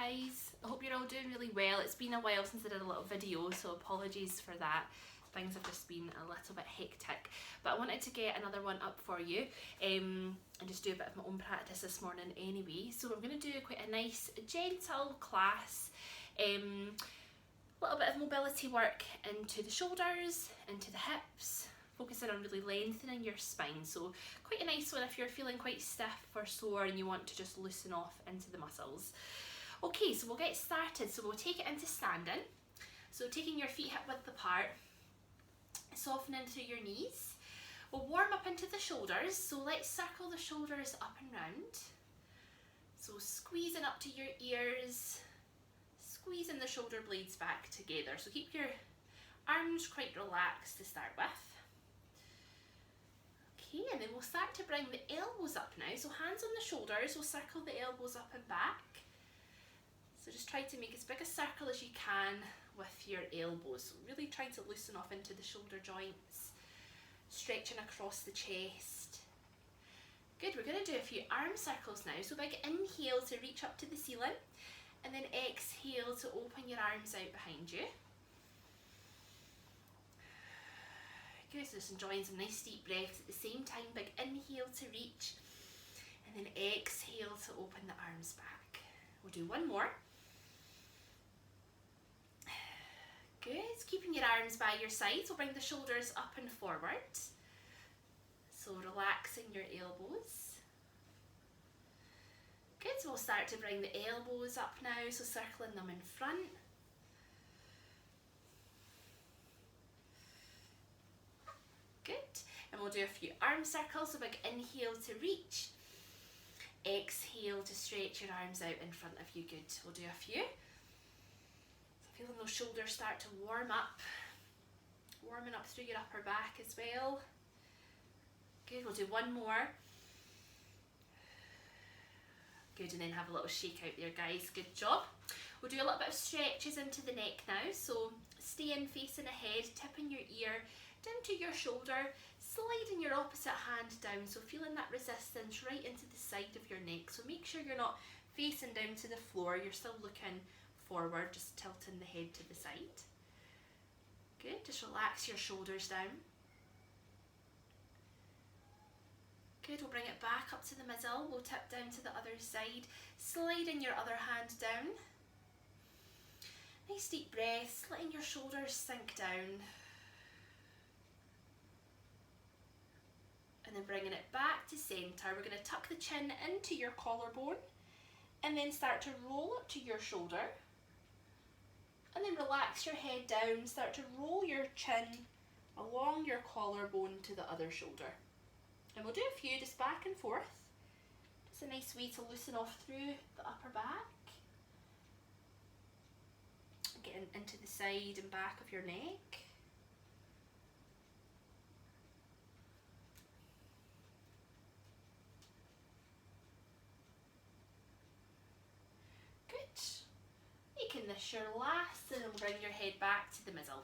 guys? I hope you're all doing really well. It's been a while since I did a little video, so apologies for that. Things have just been a little bit hectic, but I wanted to get another one up for you and just do a bit of my own practice this morning anyway. So I'm going to do quite a nice gentle class, a little bit of mobility work into the shoulders, into the hips, focusing on really lengthening your spine. So quite a nice one if you're feeling quite stiff or sore and you want to just loosen off into the muscles. Okay, so we'll get started. So we'll take it into standing. So taking your feet hip width apart, softening through your knees. We'll warm up into the shoulders. So let's circle the shoulders up and round. So squeezing up to your ears, squeezing the shoulder blades back together. So keep your arms quite relaxed to start with. Okay, and then we'll start to bring the elbows up now. So hands on the shoulders, we'll circle the elbows up and back. So just try to make as big a circle as you can with your elbows. So really try to loosen off into the shoulder joints, stretching across the chest. Good, we're going to do a few arm circles now. So big inhale to reach up to the ceiling, and then exhale to open your arms out behind you. Good, so just enjoying some nice deep breaths at the same time. Big inhale to reach, and then exhale to open the arms back. We'll do one more. Good, keeping your arms by your sides, we'll bring the shoulders up and forward. So relaxing your elbows. Good, so we'll start to bring the elbows up now, so circling them in front. Good, and we'll do a few arm circles, so big inhale to reach, exhale to stretch your arms out in front of you. Good, we'll do a few. So feeling those shoulders start to warm up, warming up through your upper back as well. Good, we'll do one more. Good, and then have a little shake out there, guys. Good job. We'll do a little bit of stretches into the neck now, so staying facing ahead, tipping your ear down to your shoulder, sliding your opposite hand down, so feeling that resistance right into the side of your neck. So make sure you're not facing down to the floor, you're still looking forward, just tilting the head to the side. Good, just relax your shoulders down. Good, we'll bring it back up to the middle, we'll tip down to the other side, sliding your other hand down. Nice deep breaths, letting your shoulders sink down. And then bringing it back to centre, we're going to tuck the chin into your collarbone and then start to roll up to your shoulder. And then relax your head down, start to roll your chin along your collarbone to the other shoulder. And we'll do a few just back and forth. Just a nice way to loosen off through the upper back. Getting into the side and back of your neck. Making this your last, and then we'll bring your head back to the middle.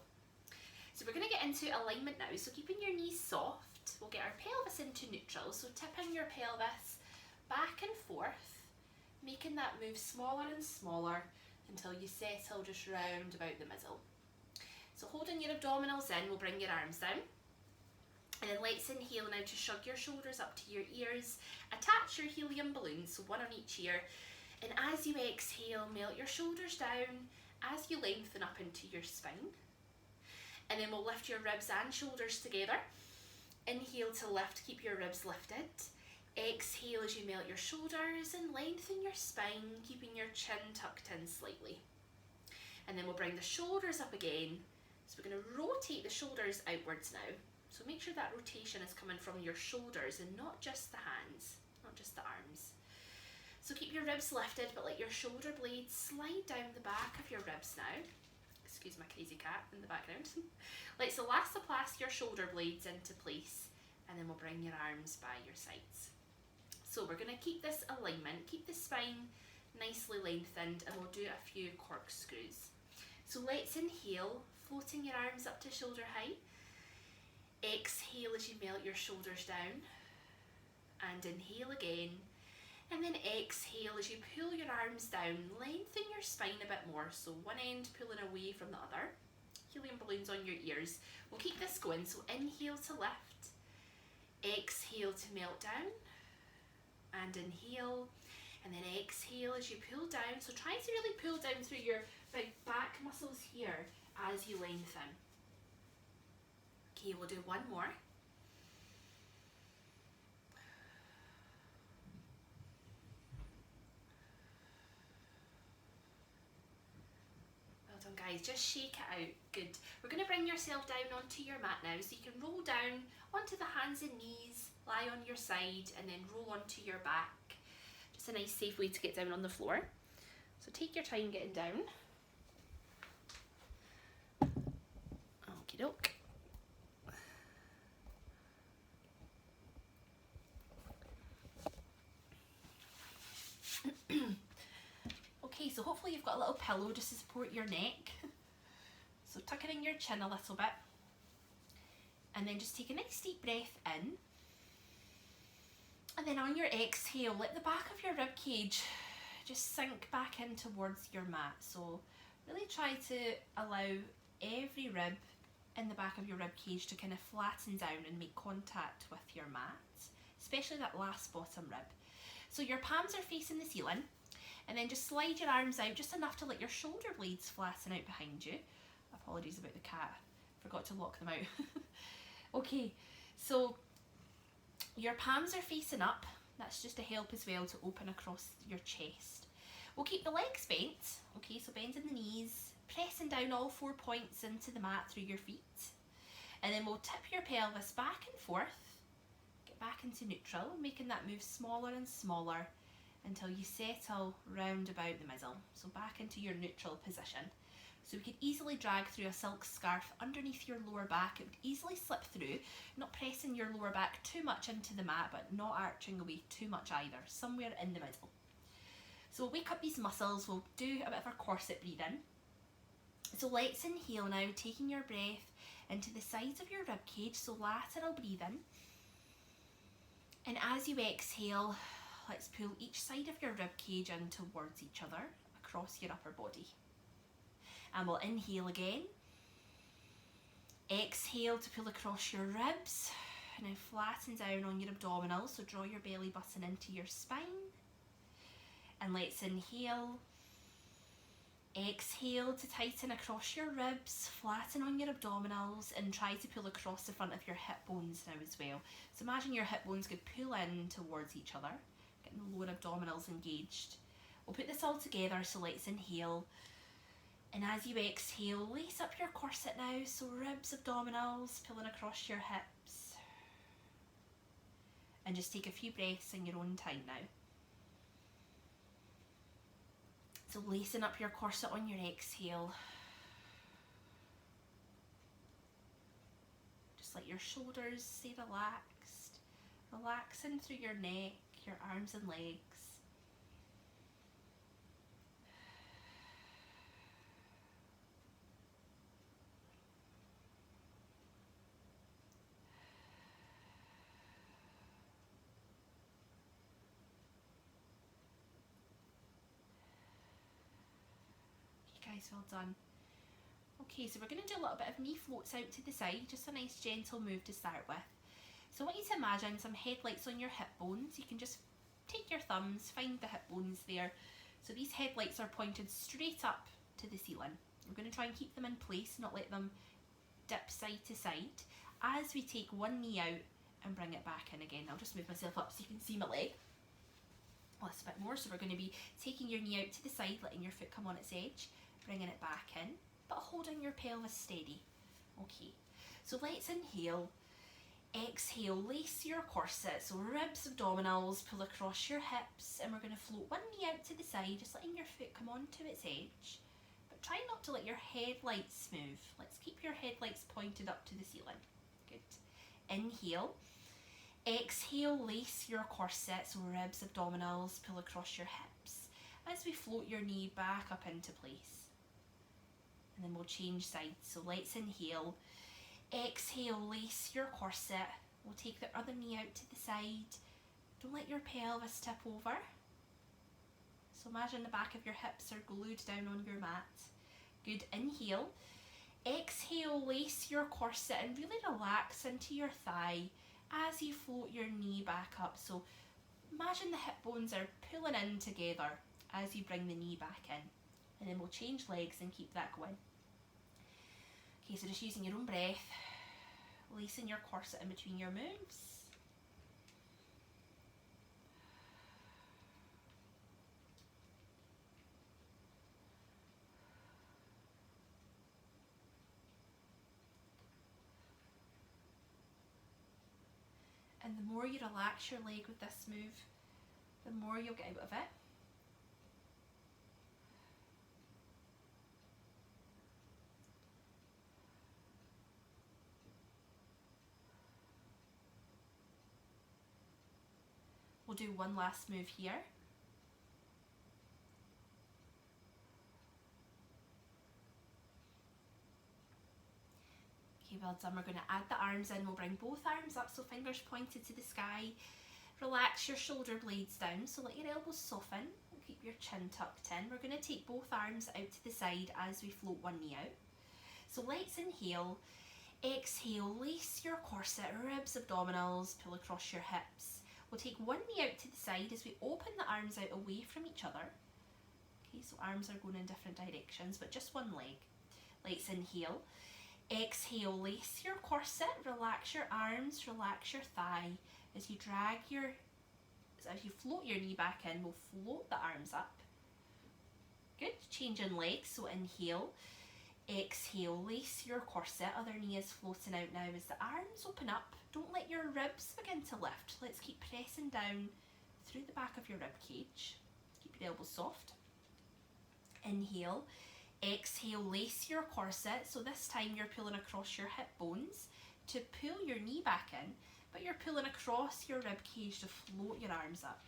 So we're going to get into alignment now, so keeping your knees soft, we'll get our pelvis into neutral, so tipping your pelvis back and forth, making that move smaller and smaller until you settle just round about the middle. So holding your abdominals in, we'll bring your arms down, and then let's inhale now to shrug your shoulders up to your ears, attach your helium balloons, so one on each ear. And as you exhale, melt your shoulders down as you lengthen up into your spine. And then we'll lift your ribs and shoulders together. Inhale to lift, keep your ribs lifted. Exhale as you melt your shoulders and lengthen your spine, keeping your chin tucked in slightly. And then we'll bring the shoulders up again. So we're going to rotate the shoulders outwards now. So make sure that rotation is coming from your shoulders and not just the hands, not just the arms. So keep your ribs lifted, but let your shoulder blades slide down the back of your ribs now. Excuse my crazy cat in the background. Let's elastoplast your shoulder blades into place, and then we'll bring your arms by your sides. So we're going to keep this alignment, keep the spine nicely lengthened, and we'll do a few corkscrews. So let's inhale, floating your arms up to shoulder height. Exhale as you melt your shoulders down, and inhale again. And then exhale as you pull your arms down, lengthen your spine a bit more. So one end pulling away from the other. Helium balloons on your ears. We'll keep this going. So inhale to lift. Exhale to melt down. And inhale. And then exhale as you pull down. So try to really pull down through your big back muscles here as you lengthen. Okay, we'll do one more. Well done, guys. Just shake it out. Good. We're going to bring yourself down onto your mat now, so you can roll down onto the hands and knees, lie on your side, and then roll onto your back. Just a nice safe way to get down on the floor. So take your time getting down. Okie doke. Okay, so hopefully you've got a little pillow just to support your neck. So tuck it in your chin a little bit. And then just take a nice deep breath in. And then on your exhale, let the back of your rib cage just sink back in towards your mat. So really try to allow every rib in the back of your rib cage to kind of flatten down and make contact with your mat, especially that last bottom rib. So your palms are facing the ceiling, and then just slide your arms out just enough to let your shoulder blades flatten out behind you. Apologies about the cat, forgot to lock them out. Okay, so your palms are facing up. That's just to help as well to open across your chest. We'll keep the legs bent. Okay, so bending the knees, pressing down all 4 points into the mat through your feet. And then we'll tip your pelvis back and forth. Get back into neutral, making that move smaller and smaller until you settle round about the middle. So back into your neutral position. So we could easily drag through a silk scarf underneath your lower back. It would easily slip through, not pressing your lower back too much into the mat, but not arching away too much either, somewhere in the middle. So we'll wake up these muscles, we'll do a bit of our corset breathing. So let's inhale now, taking your breath into the sides of your rib cage, so lateral breathing. And as you exhale, let's pull each side of your rib cage in towards each other, across your upper body. And we'll inhale again. Exhale to pull across your ribs. And then flatten down on your abdominals, so draw your belly button into your spine. And let's inhale. Exhale to tighten across your ribs, flatten on your abdominals, and try to pull across the front of your hip bones now as well. So imagine your hip bones could pull in towards each other, getting the lower abdominals engaged. We'll put this all together, so let's inhale. And as you exhale, lace up your corset now, so ribs, abdominals, pulling across your hips. And just take a few breaths in your own time now. So lacing up your corset on your exhale. Just let your shoulders stay relaxed. Relaxing through your neck, your arms and legs. Guys, well done. Okay, so we're going to do a little bit of knee floats out to the side, just a nice gentle move to start with. So I want you to imagine some headlights on your hip bones. You can just take your thumbs, find the hip bones there. So these headlights are pointed straight up to the ceiling. We're going to try and keep them in place, not let them dip side to side, as we take one knee out and bring it back in again. I'll just move myself up so you can see my leg. Well, that's a bit more. So we're going to be taking your knee out to the side, letting your foot come on its edge, bringing it back in, but holding your pelvis steady. Okay, so let's inhale. Exhale, lace your corset, so ribs, abdominals, pull across your hips, and we're going to float one knee out to the side, just letting your foot come onto its edge. But try not to let your headlights move. Let's keep your headlights pointed up to the ceiling. Good. Inhale. Exhale, lace your corset, so ribs, abdominals, pull across your hips, as we float your knee back up into place. And then we'll change sides. So let's inhale. Exhale, lace your corset. We'll take the other knee out to the side. Don't let your pelvis tip over. So imagine the back of your hips are glued down on your mat. Good, inhale. Exhale, lace your corset and really relax into your thigh as you float your knee back up. So imagine the hip bones are pulling in together as you bring the knee back in. And then we'll change legs and keep that going. Okay, so just using your own breath, lacing your corset in between your moves. And the more you relax your leg with this move, the more you'll get out of it. We'll do one last move here. Okay, well done. We're going to add the arms in. We'll bring both arms up, so fingers pointed to the sky. Relax your shoulder blades down, so let your elbows soften. Keep your chin tucked in. We're going to take both arms out to the side as we float one knee out. So let's inhale. Exhale, lace your corset, ribs, abdominals, pull across your hips. We'll take one knee out to the side as we open the arms out away from each other. Okay, so arms are going in different directions, but just one leg. Let's inhale. Exhale, lace your corset, relax your arms, relax your thigh. As you float your knee back in, we'll float the arms up. Good, changing legs, so inhale. Exhale, lace your corset, other knee is floating out now as the arms open up. Don't let your ribs begin to lift. Let's keep pressing down through the back of your rib cage. Keep your elbows soft. Inhale. Exhale, lace your corset. So this time you're pulling across your hip bones to pull your knee back in, but you're pulling across your rib cage to float your arms up.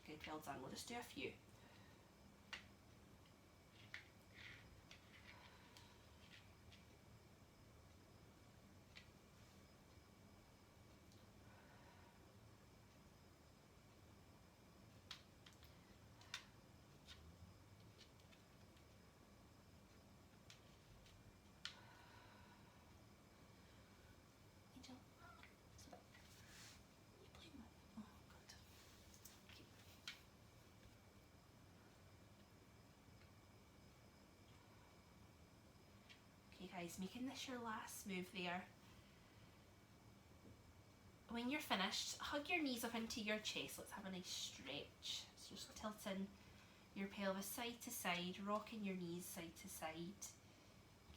Good, well done. We'll just do a few. Guys, making this your last move there. When you're finished, hug your knees up into your chest. Let's have a nice stretch. So just tilting your pelvis side to side, rocking your knees side to side.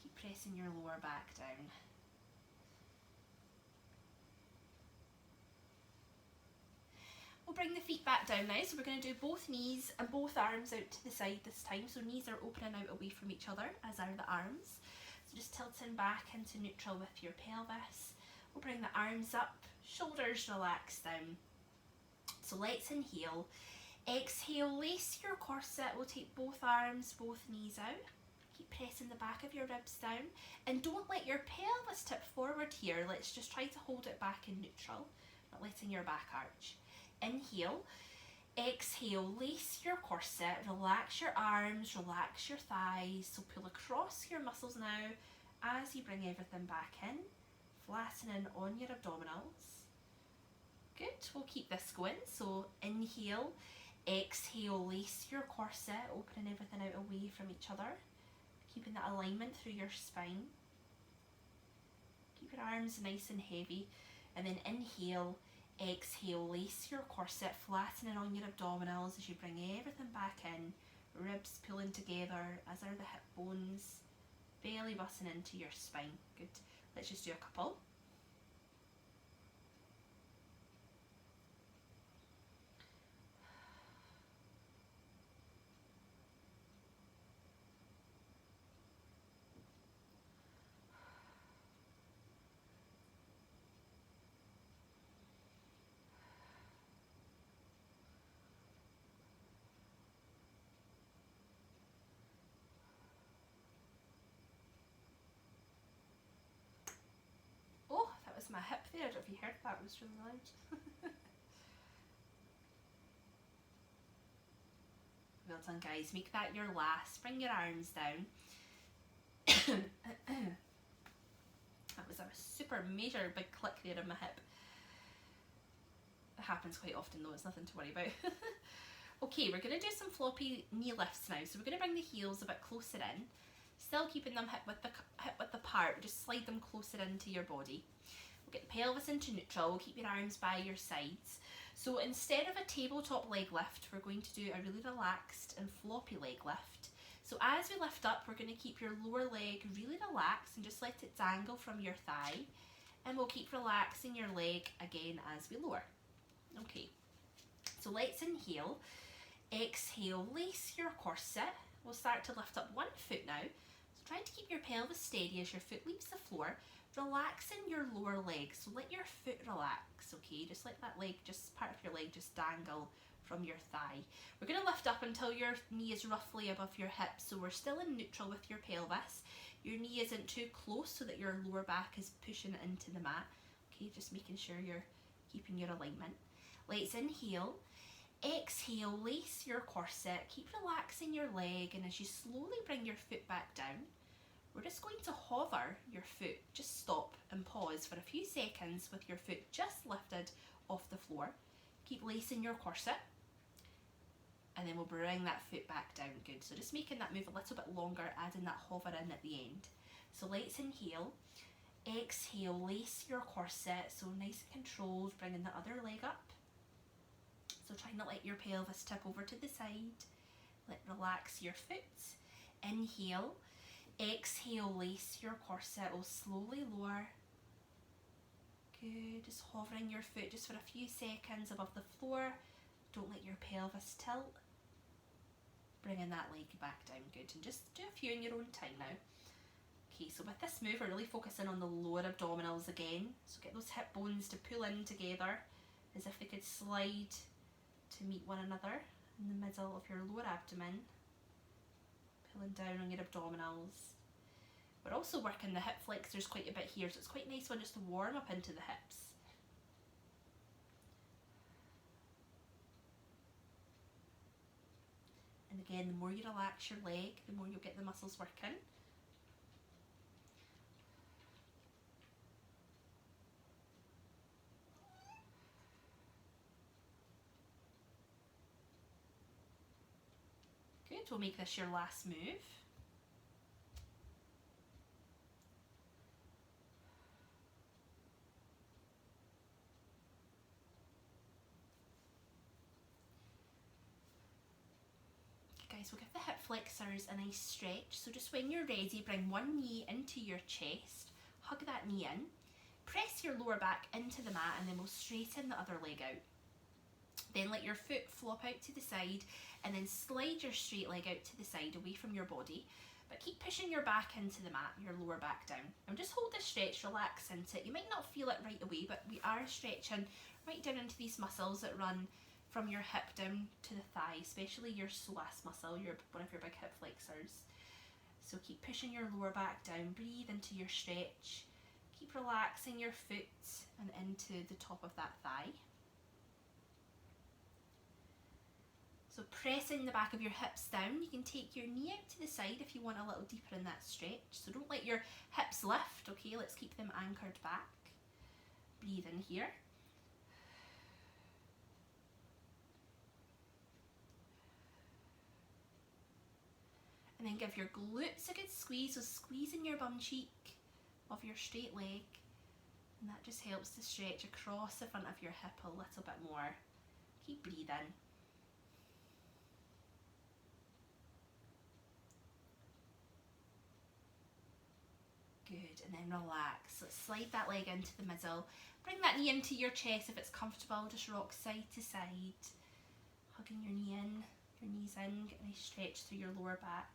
Keep pressing your lower back down. We'll bring the feet back down now. So we're going to do both knees and both arms out to the side this time. So knees are opening out away from each other, as are the arms. Just tilting back into neutral with your pelvis. We'll bring the arms up, shoulders relax down. So let's inhale. Exhale, lace your corset. We'll take both arms, both knees out. Keep pressing the back of your ribs down. And don't let your pelvis tip forward here. Let's just try to hold it back in neutral, not letting your back arch. Inhale. Exhale, lace your corset, relax your arms, relax your thighs. So pull across your muscles now as you bring everything back in, flattening on your abdominals. Good, we'll keep this going. So inhale, exhale, lace your corset, opening everything out away from each other, keeping that alignment through your spine. Keep your arms nice and heavy, and then inhale. Exhale, lace your corset, flattening on your abdominals as you bring everything back in. Ribs pulling together, as are the hip bones. Belly button into your spine. Good. Let's just do a couple. My hip there, if you heard that, was really loud. Well done, guys. Make that your last. Bring your arms down. That was a super major big click there in my hip. It happens quite often though, it's nothing to worry about. Okay, we're going to do some floppy knee lifts now. So we're going to bring the heels a bit closer in, still keeping them hip width apart, just slide them closer into your body. We'll get the pelvis into neutral, we'll keep your arms by your sides. So instead of a tabletop leg lift, we're going to do a really relaxed and floppy leg lift. So as we lift up, we're going to keep your lower leg really relaxed and just let it dangle from your thigh. And we'll keep relaxing your leg again as we lower. Okay, so let's inhale. Exhale, lace your corset. We'll start to lift up one foot now. So try to keep your pelvis steady as your foot leaves the floor. Relaxing your lower leg, so let your foot relax, okay? Just let that leg, just part of your leg just dangle from your thigh. We're going to lift up until your knee is roughly above your hip, so we're still in neutral with your pelvis. Your knee isn't too close so that your lower back is pushing into the mat, okay? Just making sure you're keeping your alignment. Let's inhale. Exhale, lace your corset, keep relaxing your leg, and as you slowly bring your foot back down, we're just going to hover your foot, just stop and pause for a few seconds with your foot just lifted off the floor. Keep lacing your corset, and then we'll bring that foot back down. Good, so just making that move a little bit longer, adding that hover in at the end. So let's inhale, exhale, lace your corset, so nice and controlled, bringing the other leg up. So try not let your pelvis tip over to the side. Relax your foot. Inhale. Exhale, lace your corset. We'll slowly lower. Good. Just hovering your foot just for a few seconds above the floor. Don't let your pelvis tilt. Bringing that leg back down. Good. And just do a few in your own time now. Okay, so with this move, we're really focusing on the lower abdominals again. So get those hip bones to pull in together as if they could slide to meet one another in the middle of your lower abdomen, pulling down on your abdominals. We're also working the hip flexors quite a bit here, so it's quite a nice one just to warm up into the hips. And again, the more you relax your leg, the more you'll get the muscles working. Good, we'll make this your last move. Okay guys, we'll give the hip flexors a nice stretch. So just when you're ready, bring one knee into your chest, hug that knee in, press your lower back into the mat, and then we'll straighten the other leg out. Then let your foot flop out to the side and then slide your straight leg out to the side away from your body, but keep pushing your back into the mat, your lower back down. And just hold this stretch, relax into it. You might not feel it right away, but we are stretching right down into these muscles that run from your hip down to the thigh, especially your psoas muscle, one of your big hip flexors. So keep pushing your lower back down, breathe into your stretch, keep relaxing your foot and into the top of that thigh. So pressing the back of your hips down, you can take your knee out to the side if you want a little deeper in that stretch. So don't let your hips lift, okay? Let's keep them anchored back. Breathe in here. And then give your glutes a good squeeze, so squeezing your bum cheek of your straight leg. And that just helps to stretch across the front of your hip a little bit more. Keep breathing. Good, and then relax. Let's slide that leg into the middle. Bring that knee into your chest if it's comfortable. Just rock side to side. Hugging your knee in, your knees in. Get a nice stretch through your lower back.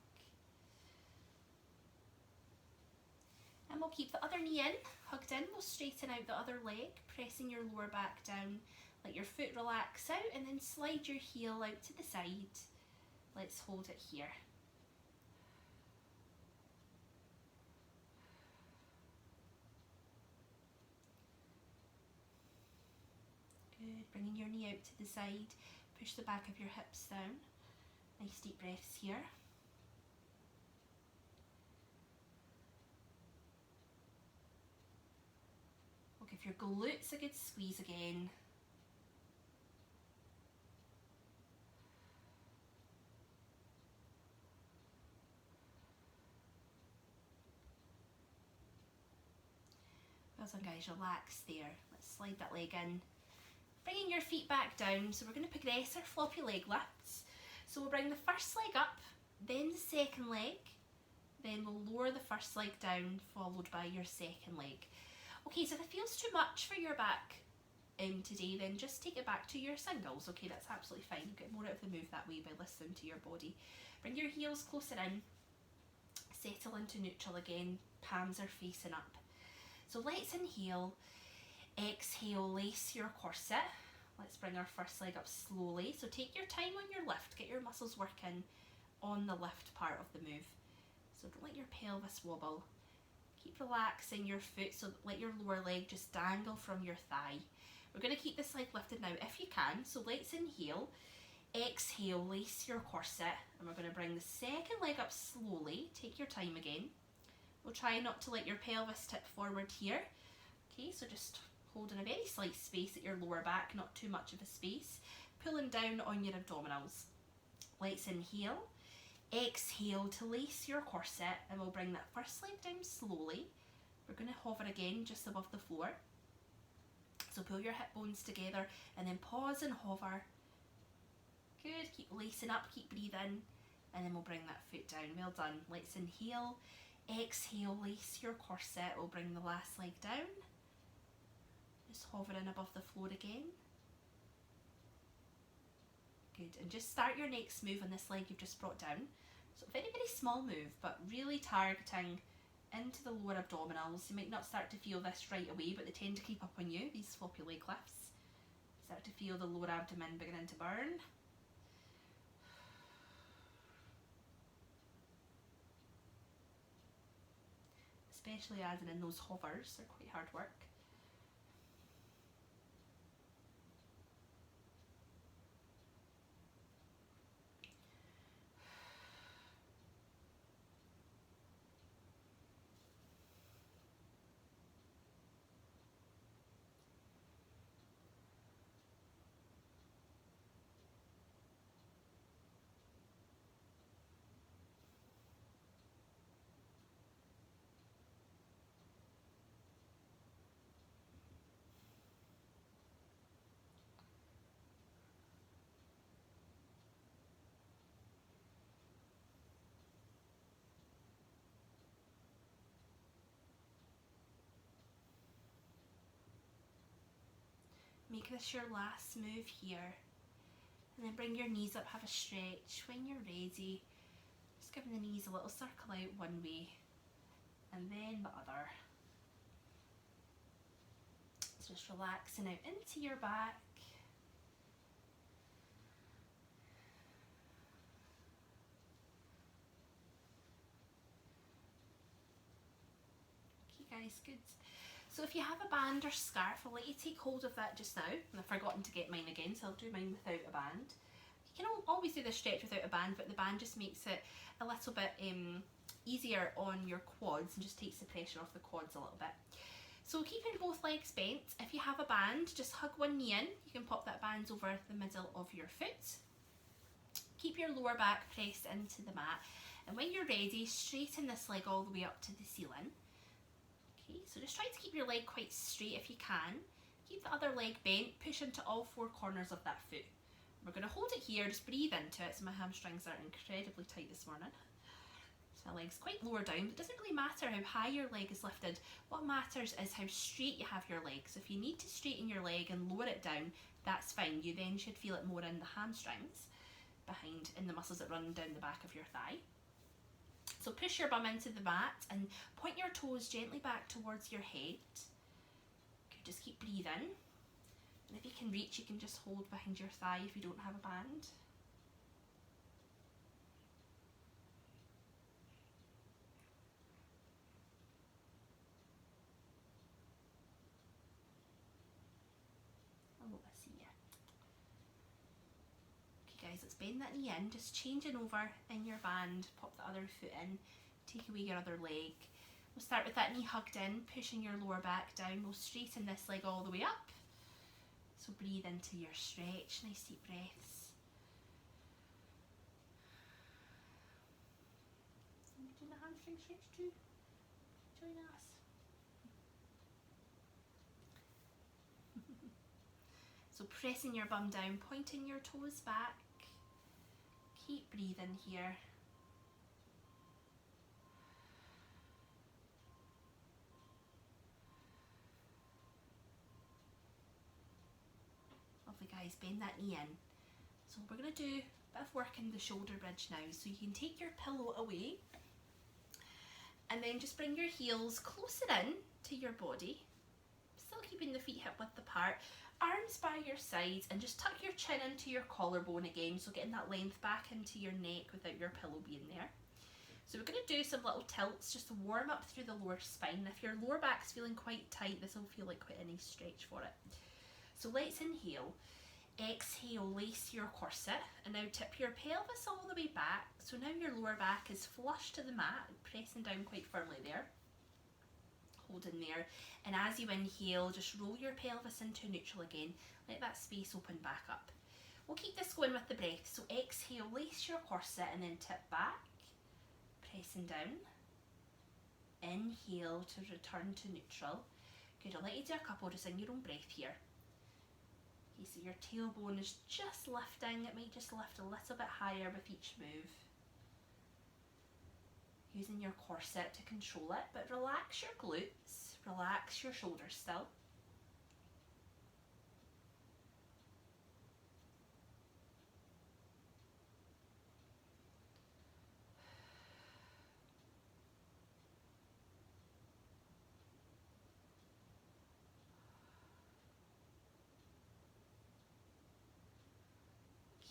And we'll keep the other knee in, hugged in. We'll straighten out the other leg, pressing your lower back down. Let your foot relax out and then slide your heel out to the side. Let's hold it here. Good, bringing your knee out to the side, push the back of your hips down. Nice deep breaths here. We'll give your glutes a good squeeze again. Well done guys, relax there. Let's slide that leg in. Bringing your feet back down, so we're going to progress our floppy leg lifts. So we'll bring the first leg up, then the second leg, then we'll lower the first leg down, followed by your second leg. Okay, so if it feels too much for your back today, then just take it back to your singles. Okay, that's absolutely fine. You get more out of the move that way by listening to your body. Bring your heels closer in, settle into neutral again, palms are facing up. So let's inhale, exhale, lace your corset. Let's bring our first leg up slowly. So take your time on your lift, get your muscles working on the lift part of the move. So don't let your pelvis wobble. Keep relaxing your foot, so let your lower leg just dangle from your thigh. We're going to keep this leg lifted now if you can. So let's inhale, exhale, lace your corset, and we're going to bring the second leg up slowly. Take your time again. We'll try not to let your pelvis tip forward here. Okay, so just holding a very slight space at your lower back, not too much of a space. Pulling down on your abdominals. Let's inhale, exhale to lace your corset, and we'll bring that first leg down slowly. We're going to hover again just above the floor. So pull your hip bones together and then pause and hover. Good, keep lacing up, keep breathing, and then we'll bring that foot down. Well done. Let's inhale, exhale, lace your corset. We'll bring the last leg down. Just hovering above the floor again. Good, and just start your next move on this leg you've just brought down. So very, very small move, but really targeting into the lower abdominals. You might not start to feel this right away, but they tend to creep up on you, these floppy leg lifts. Start to feel the lower abdomen beginning to burn. Especially as in those hovers, they're quite hard work. Make this your last move here. And then bring your knees up, have a stretch. When you're ready, just giving the knees a little circle out one way and then the other. So just relaxing out into your back. Okay guys, good. So if you have a band or scarf, I'll let you take hold of that just now. And I've forgotten to get mine again, so I'll do mine without a band. You can always do the stretch without a band, but the band just makes it a little bit easier on your quads and just takes the pressure off the quads a little bit. So keeping both legs bent, if you have a band, just hug one knee in. You can pop that band over the middle of your foot. Keep your lower back pressed into the mat. And when you're ready, straighten this leg all the way up to the ceiling. Okay, so just try to keep your leg quite straight if you can. Keep the other leg bent, push into all four corners of that foot. We're going to hold it here, just breathe into it. So my hamstrings are incredibly tight this morning. So my leg's quite lower down. It doesn't really matter how high your leg is lifted. What matters is how straight you have your leg. So if you need to straighten your leg and lower it down, that's fine. You then should feel it more in the hamstrings, behind in the muscles that run down the back of your thigh. So push your bum into the mat and point your toes gently back towards your head. Okay, just keep breathing. And if you can reach, you can just hold behind your thigh if you don't have a band. Okay guys, guys. Let's bend that knee in, just changing over in your band, pop the other foot in, take away your other leg. We'll start with that knee hugged in, pushing your lower back down. We'll straighten this leg all the way up. So breathe into your stretch, nice deep breaths. Are you doing a hamstring stretch too? Join us. So pressing your bum down, pointing your toes back. Keep breathing here. Lovely guys, bend that knee in. So we're going to do a bit of work in the shoulder bridge now. So you can take your pillow away and then just bring your heels closer in to your body. Still keeping the feet hip width apart. Arms by your sides and just tuck your chin into your collarbone again, so getting that length back into your neck without your pillow being there. So we're going to do some little tilts just to warm up through the lower spine. If your lower back's feeling quite tight, this will feel like quite a nice stretch for it. So let's inhale. Exhale, lace your corset, and now tip your pelvis all the way back. So now your lower back is flush to the mat, pressing down quite firmly there. Hold in there, and as you inhale, just roll your pelvis into neutral again. Let that space open back up. We'll keep this going with the breath. So exhale, lace your corset, and then tip back, pressing down. Inhale to return to neutral. Good, I'll let you do a couple just in your own breath here. Okay, so your tailbone is just lifting. It might just lift a little bit higher with each move. Using your corset to control it, but relax your glutes, relax your shoulders still.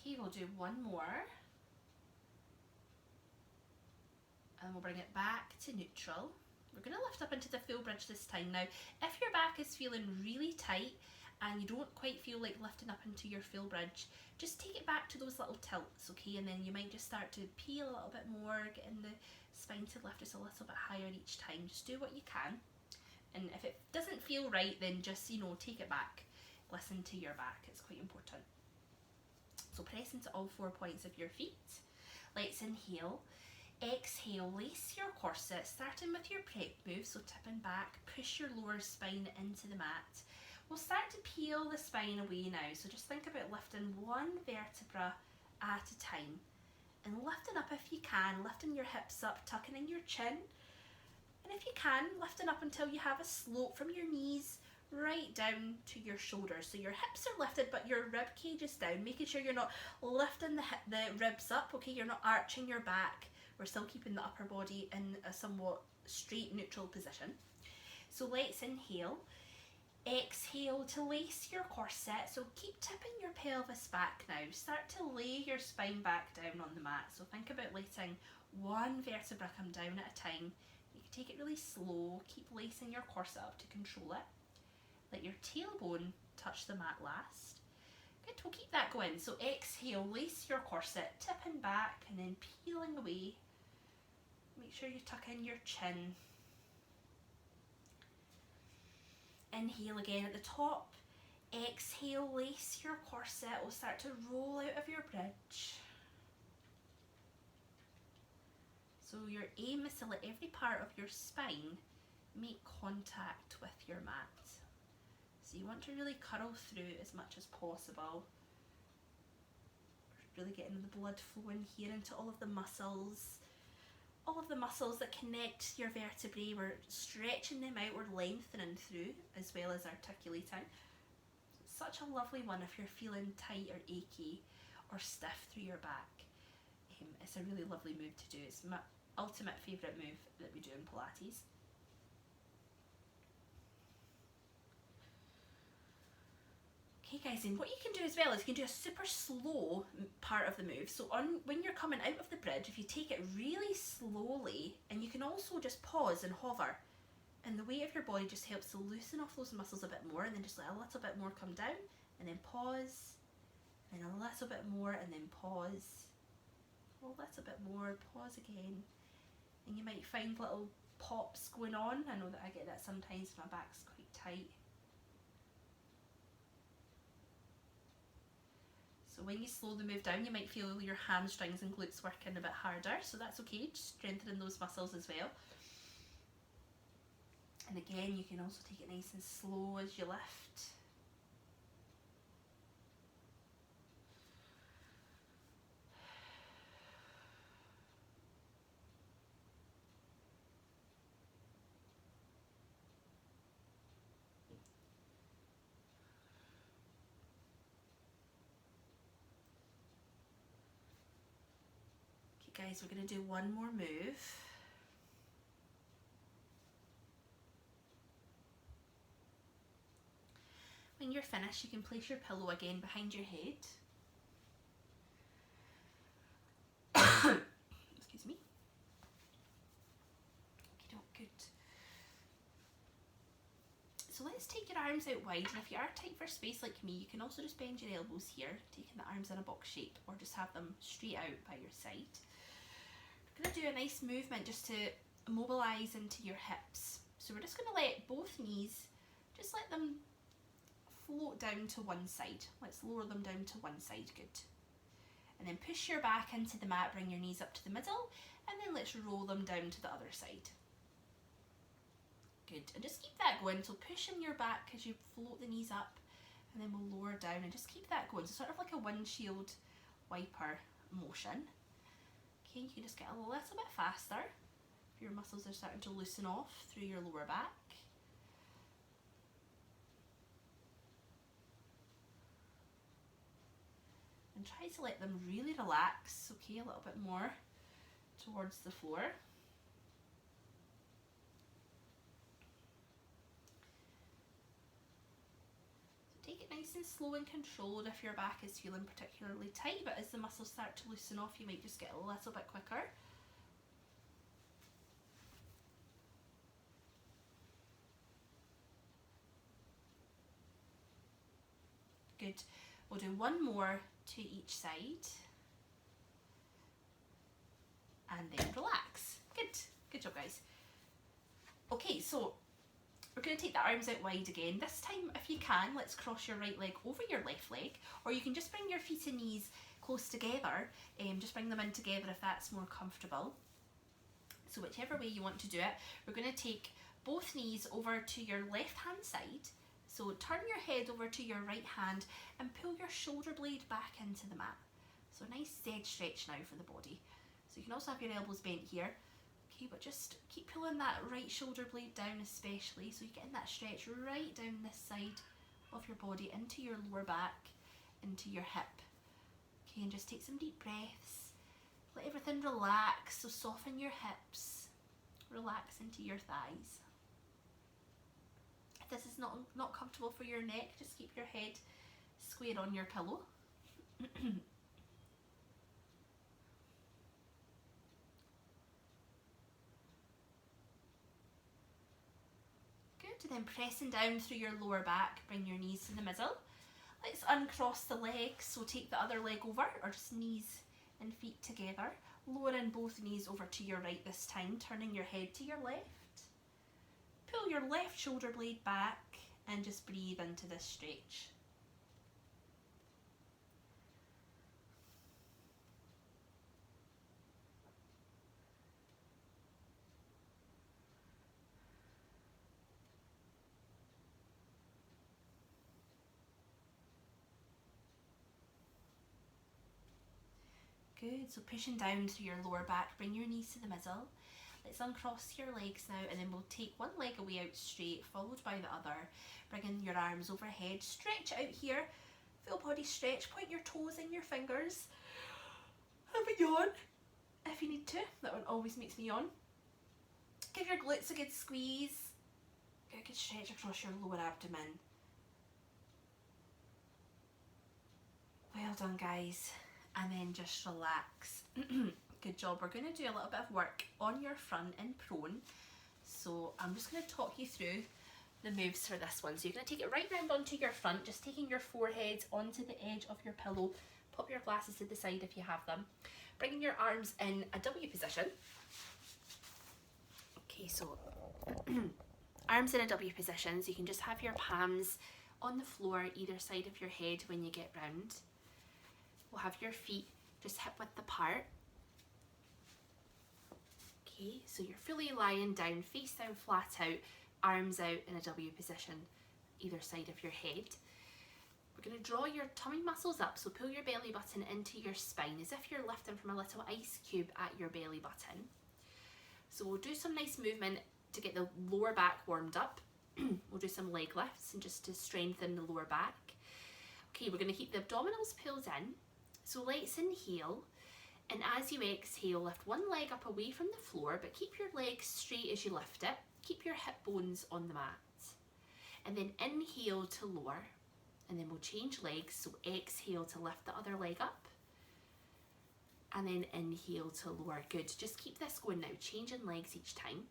Okay, we'll do one more. And we'll bring it back to neutral. We're going to lift up into the full bridge this time. Now, if your back is feeling really tight and you don't quite feel like lifting up into your full bridge, just take it back to those little tilts, okay? And then you might just start to peel a little bit more, getting the spine to lift just a little bit higher each time. Just do what you can. And if it doesn't feel right, then just, take it back. Listen to your back, it's quite important. So press into all 4 points of your feet. Let's inhale. Exhale, lace your corset, starting with your prep move, so tipping back, push your lower spine into the mat. We'll start to peel the spine away now, so just think about lifting one vertebra at a time. And lifting up if you can, lifting your hips up, tucking in your chin. And if you can, lifting up until you have a slope from your knees right down to your shoulders. So your hips are lifted, but your rib cage is down, making sure you're not lifting the ribs up, okay? You're not arching your back. We're still keeping the upper body in a somewhat straight neutral position. So let's inhale. Exhale to lace your corset. So keep tipping your pelvis back now. Start to lay your spine back down on the mat. So think about letting one vertebra come down at a time. You can take it really slow. Keep lacing your corset up to control it. Let your tailbone touch the mat last. Good, we'll keep that going. So exhale, lace your corset, tipping back and then peeling away. Make sure you tuck in your chin. Inhale again at the top. Exhale, lace your corset. We'll start to roll out of your bridge. So your aim is to let every part of your spine make contact with your mat. So you want to really curl through as much as possible. Really getting the blood flowing here into all of the muscles. All of the muscles that connect your vertebrae, we're stretching them out, we're lengthening through as well as articulating. Such a lovely one if you're feeling tight or achy or stiff through your back. It's a really lovely move to do. It's my ultimate favourite move that we do in Pilates. Okay guys, and what you can do as well is you can do a super slow part of the move. So when you're coming out of the bridge, if you take it really slowly, and you can also just pause and hover, and the weight of your body just helps to loosen off those muscles a bit more, and then just let a little bit more come down, and then pause, Then a little bit more, and then pause. A little bit more, pause again. And you might find little pops going on. I know that I get that sometimes, my back's quite tight. So when you slowly move down, you might feel your hamstrings and glutes working a bit harder, so that's okay, just strengthening those muscles as well. And again, you can also take it nice and slow as you lift. Okay guys, we're going to do one more move. When you're finished, you can place your pillow again behind your head. Excuse me. Okay, good. So let's take your arms out wide, and if you are tight for space like me, you can also just bend your elbows here, taking the arms in a box shape, or just have them straight out by your side. We're going to do a nice movement just to mobilise into your hips. So we're just going to let both knees, just let them float down to one side. Let's lower them down to one side, good. And then push your back into the mat, bring your knees up to the middle, and then let's roll them down to the other side. Good, and just keep that going, so pushing your back as you float the knees up, and then we'll lower down and just keep that going, so sort of like a windshield wiper motion. Okay, you can just get a little bit faster if your muscles are starting to loosen off through your lower back. And try to let them really relax, okay, a little bit more towards the floor. Take it nice and slow and controlled if your back is feeling particularly tight, but as the muscles start to loosen off, you might just get a little bit quicker. Good. We'll do one more to each side. And then relax. Good. Good job, guys. Okay, so we're going to take the arms out wide again. This time, if you can, let's cross your right leg over your left leg, or you can just bring your feet and knees close together. Just bring them in together if that's more comfortable. So whichever way you want to do it, we're going to take both knees over to your left hand side. So turn your head over to your right hand and pull your shoulder blade back into the mat. So a nice Z stretch now for the body. So you can also have your elbows bent here. Okay, but just keep pulling that right shoulder blade down especially, so you're getting that stretch right down this side of your body into your lower back, into your hip. Okay, and just take some deep breaths. Let everything relax, so soften your hips, relax into your thighs. If this is not comfortable for your neck, just keep your head square on your pillow. Good, then pressing down through your lower back, bring your knees to the middle. Let's uncross the legs, so take the other leg over, or just knees and feet together. Lowering both knees over to your right this time, turning your head to your left. Pull your left shoulder blade back and just breathe into this stretch. Good, so pushing down through your lower back, bring your knees to the middle. Let's uncross your legs now, and then we'll take one leg away out straight, followed by the other. Bringing your arms overhead, stretch out here, full body stretch, point your toes and your fingers. Have a yawn if you need to, that one always makes me yawn. Give your glutes a good squeeze, get a good stretch across your lower abdomen. Well done, guys. And then just relax. Good job. We're going to do a little bit of work on your front in prone. So I'm just going to talk you through the moves for this one. So you're going to take it right round onto your front, just taking your forehead onto the edge of your pillow. Pop your glasses to the side if you have them. Bringing your arms in a W position. Okay, so arms in a W position, so you can just have your palms on the floor either side of your head when you get round. We'll have your feet just hip width apart. Okay, so you're fully lying down, face down, flat out, arms out in a W position either side of your head. We're going to draw your tummy muscles up, so pull your belly button into your spine as if you're lifting from a little ice cube at your belly button. So we'll do some nice movement to get the lower back warmed up. We'll do some leg lifts and just to strengthen the lower back. Okay, we're going to keep the abdominals pulled in. So let's inhale, and as you exhale, lift one leg up away from the floor, but keep your legs straight as you lift it. Keep your hip bones on the mat. And then inhale to lower. And then we'll change legs, so exhale to lift the other leg up. And then inhale to lower. Good, just keep this going now, changing legs each time.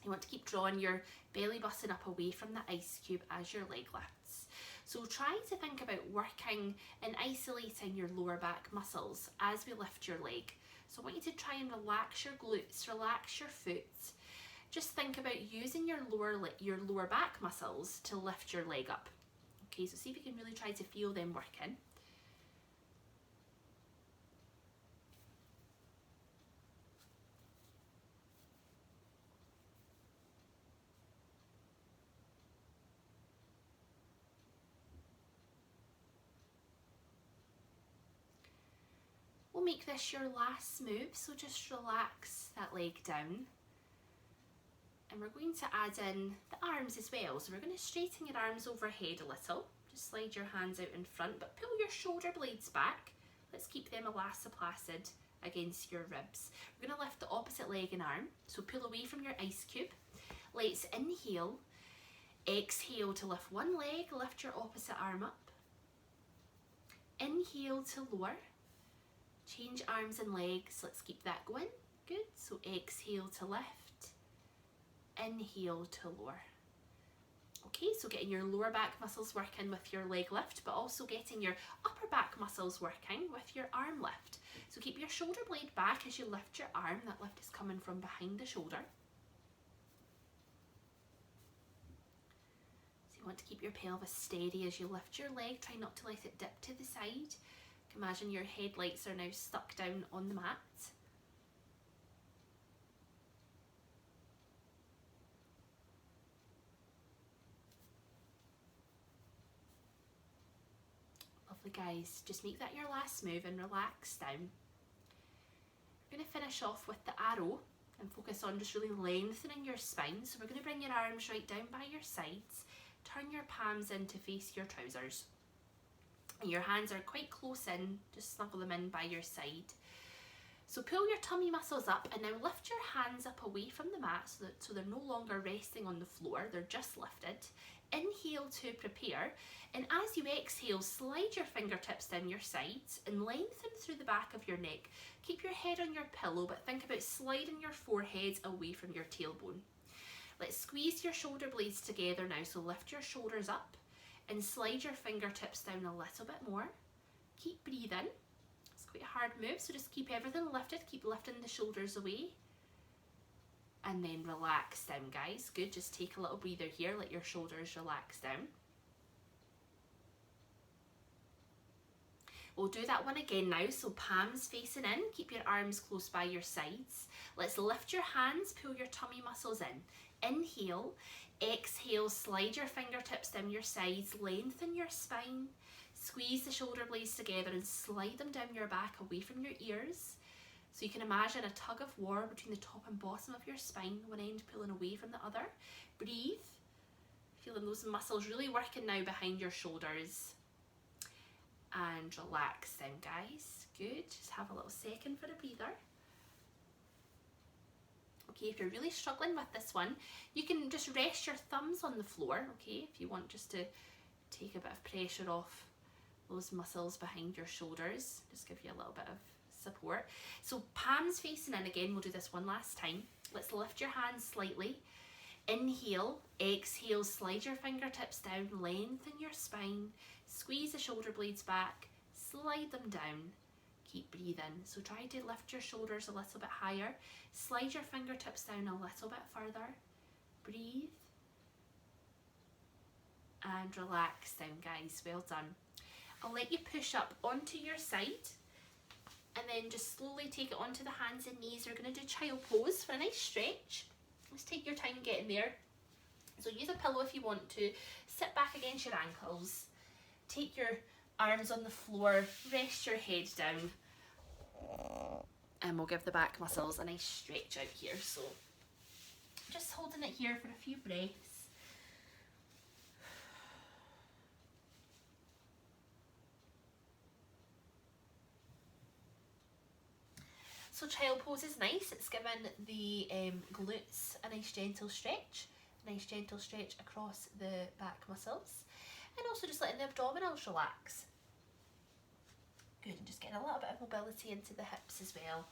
You want to keep drawing your belly button up away from the ice cube as your leg lifts. So try to think about working and isolating your lower back muscles as we lift your leg. So I want you to try and relax your glutes, relax your foot. Just think about using your lower back muscles to lift your leg up. Okay, so see if you can really try to feel them working. We'll make this your last move, so just relax that leg down. And we're going to add in the arms as well. So we're going to straighten your arms overhead a little. Just slide your hands out in front, but pull your shoulder blades back. Let's keep them elastoplacid against your ribs. We're going to lift the opposite leg and arm. So pull away from your ice cube. Let's inhale. Exhale to lift one leg, lift your opposite arm up. Inhale to lower. Change arms and legs. Let's keep that going. Good. So exhale to lift. Inhale to lower. Okay, so getting your lower back muscles working with your leg lift, but also getting your upper back muscles working with your arm lift. So keep your shoulder blade back as you lift your arm. That lift is coming from behind the shoulder. So you want to keep your pelvis steady as you lift your leg. Try not to let it dip to the side. Imagine your headlights are now stuck down on the mat. Lovely guys, just make that your last move and relax down. We're going to finish off with the arrow and focus on just really lengthening your spine. So we're going to bring your arms right down by your sides, turn your palms in to face your trousers. And your hands are quite close in, just snuggle them in by your side. So pull your tummy muscles up and now lift your hands up away from the mat so they're no longer resting on the floor, they're just lifted. Inhale to prepare, and as you exhale, slide your fingertips down your sides and lengthen through the back of your neck. Keep your head on your pillow, but think about sliding your forehead away from your tailbone. Let's squeeze your shoulder blades together now, so lift your shoulders up and slide your fingertips down a little bit more. Keep breathing. It's quite a hard move, so just keep everything lifted, keep lifting the shoulders away. And then relax down, guys. Good, just take a little breather here, let your shoulders relax down. We'll do that one again now, so palms facing in, keep your arms close by your sides. Let's lift your hands, pull your tummy muscles in. Inhale, exhale, slide your fingertips down your sides, lengthen your spine, squeeze the shoulder blades together and slide them down your back away from your ears. So you can imagine a tug of war between the top and bottom of your spine, one end pulling away from the other. Breathe, feeling those muscles really working now behind your shoulders. And relax down, guys. Good, just have a little second for a breather. Okay, if you're really struggling with this one, you can just rest your thumbs on the floor, okay, if you want just to take a bit of pressure off those muscles behind your shoulders, just give you a little bit of support. So palms facing in again, we'll do this one last time. Let's lift your hands slightly. Inhale, exhale, slide your fingertips down, lengthen your spine, squeeze the shoulder blades back, slide them down. Keep breathing. So try to lift your shoulders a little bit higher, slide your fingertips down a little bit further, breathe, and relax down, guys. Well done. I'll let you push up onto your side and then just slowly take it onto the hands and knees. We're going to do child pose for a nice stretch. Just take your time getting there. So use a pillow if you want to. Sit back against your ankles. Take your arms on the floor. Rest your head down. And we'll give the back muscles a nice stretch out here. So just holding it here for a few breaths. So child pose is nice. It's given the glutes a nice gentle stretch. A nice gentle stretch across the back muscles. And also just letting the abdominals relax. Good, and just getting a little bit of mobility into the hips as well.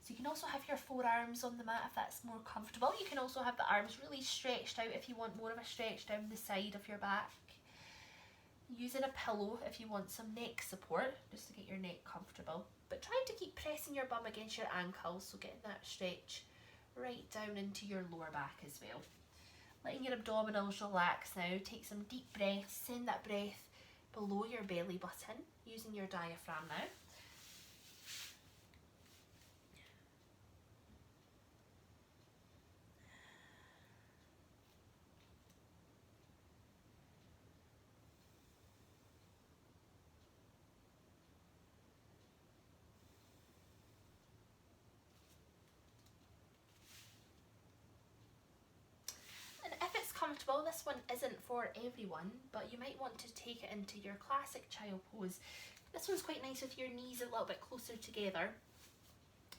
So you can also have your forearms on the mat if that's more comfortable. You can also have the arms really stretched out if you want more of a stretch down the side of your back. Using a pillow if you want some neck support, just to get your neck comfortable. But trying to keep pressing your bum against your ankles, so getting that stretch right down into your lower back as well. Letting your abdominals relax now. Take some deep breaths. Send that breath below your belly button, using your diaphragm now. Comfortable. This one isn't for everyone, but you might want to take it into your classic child pose. This one's quite nice with your knees a little bit closer together.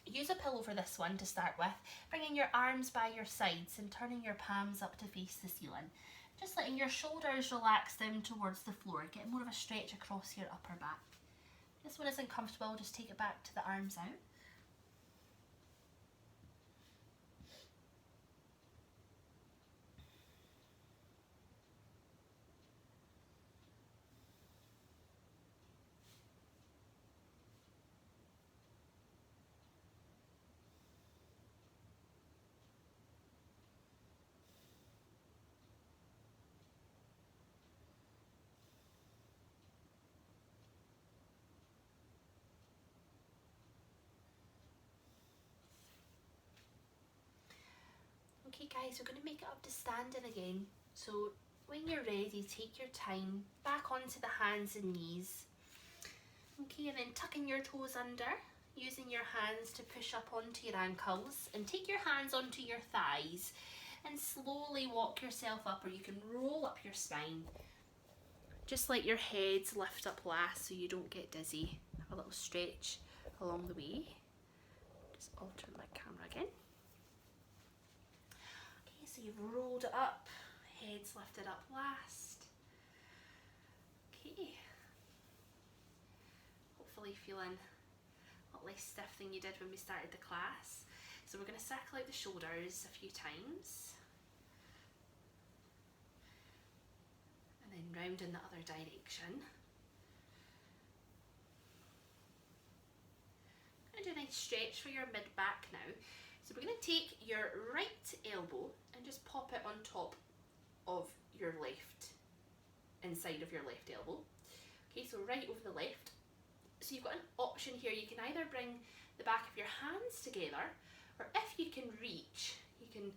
Use a pillow for this one to start with, bringing your arms by your sides and turning your palms up to face the ceiling. Just letting your shoulders relax down towards the floor, get more of a stretch across your upper back. This one isn't comfortable, just take it back to the arms out. Okay guys, we're going to make it up to standing again. So when you're ready, take your time, back onto the hands and knees. Okay, and then tucking your toes under, using your hands to push up onto your ankles, and take your hands onto your thighs and slowly walk yourself up, or you can roll up your spine. Just let your heads lift up last so you don't get dizzy. Have a little stretch along the way. Just alter my camera again. So you've rolled it up, heads lifted up last. Okay. Hopefully feeling a lot less stiff than you did when we started the class. So we're going to circle out the shoulders a few times. And then round in the other direction. And do a nice stretch for your mid-back now. So we're going to take your right elbow and just pop it on top of your left, inside of your left elbow. Okay, so right over the left. So you've got an option here. You can either bring the back of your hands together, or if you can reach, you can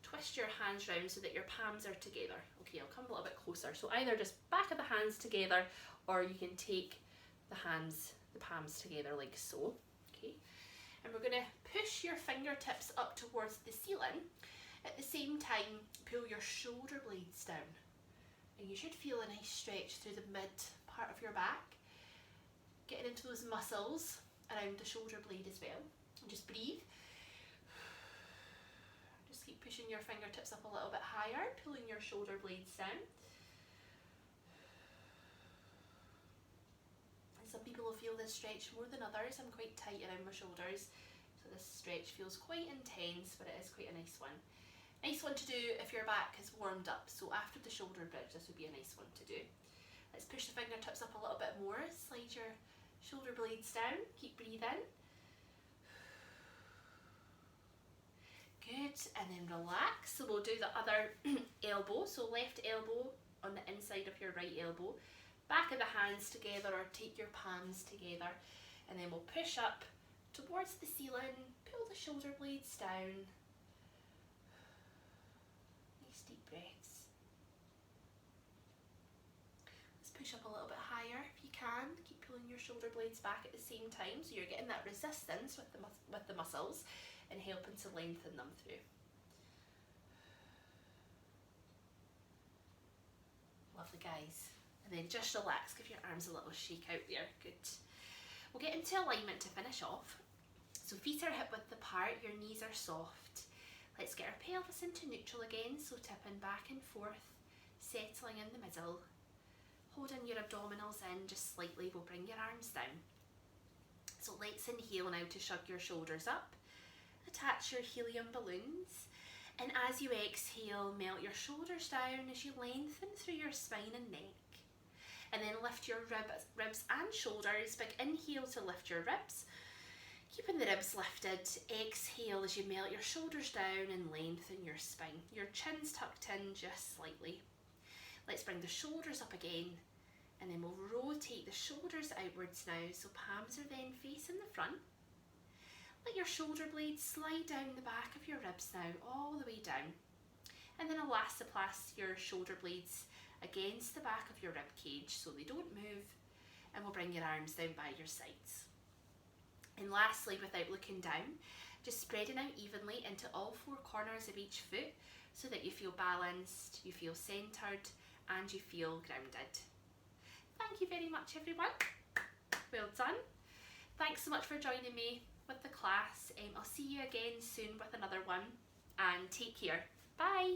twist your hands round so that your palms are together. Okay, I'll come a little bit closer. So either just back of the hands together, or you can take the palms together like so. Okay. And we're going to push your fingertips up towards the ceiling. At the same time, pull your shoulder blades down. And you should feel a nice stretch through the mid part of your back. Getting into those muscles around the shoulder blade as well. And just breathe. Just keep pushing your fingertips up a little bit higher, pulling your shoulder blades down. Some people will feel this stretch more than others. I'm quite tight around my shoulders, so this stretch feels quite intense, but it is quite a nice one. Nice one to do if your back is warmed up. So after the shoulder bridge, this would be a nice one to do. Let's push the fingertips up a little bit more. Slide your shoulder blades down. Keep breathing. Good, and then relax. So we'll do the other elbow. So left elbow on the inside of your right elbow. Back of the hands together, or take your palms together. And then we'll push up towards the ceiling. Pull the shoulder blades down. Nice deep breaths. Let's push up a little bit higher if you can. Keep pulling your shoulder blades back at the same time, so you're getting that resistance with the muscles and helping to lengthen them through. Lovely, guys. And then just relax, give your arms a little shake out there. Good. We'll get into alignment to finish off. So feet are hip width apart, your knees are soft. Let's get our pelvis into neutral again, so tipping back and forth, settling in the middle. Holding your abdominals in just slightly, we'll bring your arms down. So let's inhale now to shrug your shoulders up. Attach your helium balloons, and as you exhale, melt your shoulders down as you lengthen through your spine and neck. And then lift your ribs and shoulders. Big inhale to lift your ribs, keeping the ribs lifted. Exhale as you melt your shoulders down and lengthen your spine. Your chin's tucked in just slightly. Let's bring the shoulders up again, and then we'll rotate the shoulders outwards now, so palms are then facing the front. Let your shoulder blades slide down the back of your ribs now, all the way down. And then elastoplast your shoulder blades against the back of your rib cage so they don't move, and we'll bring your arms down by your sides. And lastly, without looking down, just spreading out evenly into all four corners of each foot so that you feel balanced, you feel centered, and you feel grounded. Thank you very much, everyone. Well done. Thanks so much for joining me with the class. I'll see you again soon with another one, and take care. Bye.